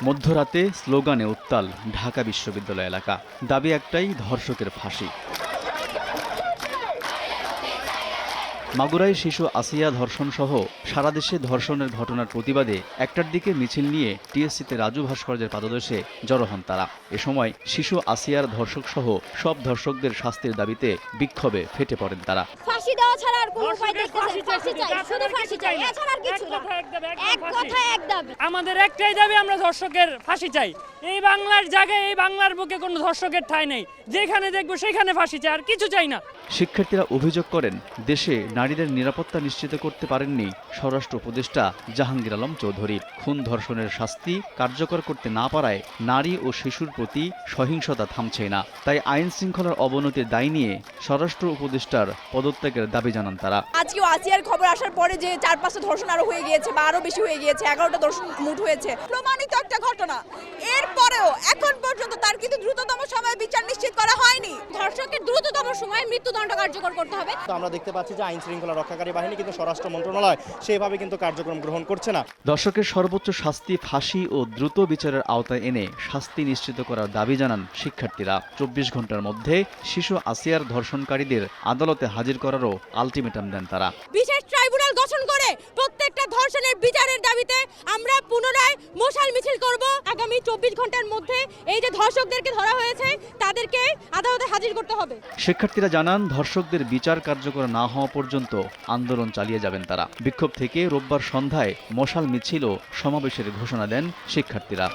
মধ্যরাতে স্লোগানে উত্তাল ঢাকা বিশ্ববিদ্যালয় এলাকা। দাবি একটাই, ধর্ষকের ফাঁসি। মাগুরায় শিশু আসিয়া ধর্ষণ সহ সারা দেশে ধর্ষণের ঘটনার প্রতিবাদে একটার দিকে মিছিল নিয়ে টিএসসিতে রাজু ভাস্কর্যের পাদদেশে জড়ো হন তারা। এ সময় শিশু আসিয়ার ধর্ষক সহ সব ধর্ষকদের শাস্তির দাবিতে বিক্ষোভে ফেটে পড়েন তারা। ফাঁসি দেওয়া ছাড়া আর কোনো উপায় দেখতেছেন? ফাঁসি চাই, শুধু ফাঁসি চাই, এছাড়া আর কিছু না। এক কথা এক দাবি। আমাদের একটাই দাবি, আমরা ধর্ষকের ফাঁসি চাই। এই বাংলার জায়গায়, এই বাংলার বুকে কোনো ধর্ষকের ঠাঁই নেই। যেখানে দেখবো সেখানে ফাঁসি চাই, আর কিছু চাই না। শিক্ষার্থীরা অভিযোগ করেন, দেশে নারীদের নিরাপত্তা নিশ্চিত করতে পারেননি স্বরাষ্ট্র উপদেষ্টা জাহাঙ্গীর আলম চৌধুরী। খুন ধর্ষণের শাস্তি কার্যকর করতে না পারায় নারী ও শিশুর প্রতি সহিংসতা থামছে না। তাই আইন শৃঙ্খলার অবনতির দায় নিয়ে স্বরাষ্ট্র উপদেষ্টার পদত্যাগের দাবি জানান তারা। আজকেও আসিয়ার খবর আসার পরে যে 4-5টা ধর্ষণ আরো হয়ে গিয়েছে বা আরো বেশি হয়ে গিয়েছে, 11টা ধর্ষণ মোট হয়েছে, প্রমাণিত একটা ঘটনা। এরপরেও এখন পর্যন্ত তার কিন্তু দ্রুততম সময়ে বিচার নিশ্চিত করা হয়নি। ধর্ষকের দ্রুততম সময়ে মৃত্যুদণ্ড কার্যকর করতে হবে। আমরা দেখতে পাচ্ছি যে আইন শৃঙ্খলা রক্ষাকারী বাহিনী কিন্তু স্বরাষ্ট্র মন্ত্রণালয় সেভাবে কিন্তু কার্যক্রম গ্রহণ করছে না। ধর্ষকের সর্বোচ্চ শাস্তি ফাঁসি ও দ্রুত বিচারের আওতায় এনে শাস্তি নিশ্চিত করার দাবি জানান শিক্ষার্থীরা। 24 ঘন্টার মধ্যে শিশু আসিয়ার ধর্ষণকারীদের আদালতে হাজির করারও আলটিমেটাম দেন তারা। বিশেষ ট্রাইব্যুনাল গঠন করে প্রত্যেকটা ধর্ষণের বিচারের দাবিতে আমরা পুনরায় মশাল মিছিল করব। আগামী 24 ঘন্টার মধ্যে এই যে ধর্ষকদেরকে ধরা হয়েছে তাদেরকে আদালতে হাজির করতে হবে। শিক্ষার্থীরা জানান, ধর্ষকদের বিচার কার্যকর না হওয়া পর্যন্ত আন্দোলন চালিয়ে যাবেন তারা। বিক্ষোভ থেকে রোববার সন্ধ্যায় মশাল মিছিল ও সমাবেশের ঘোষণা দেন শিক্ষার্থীরা।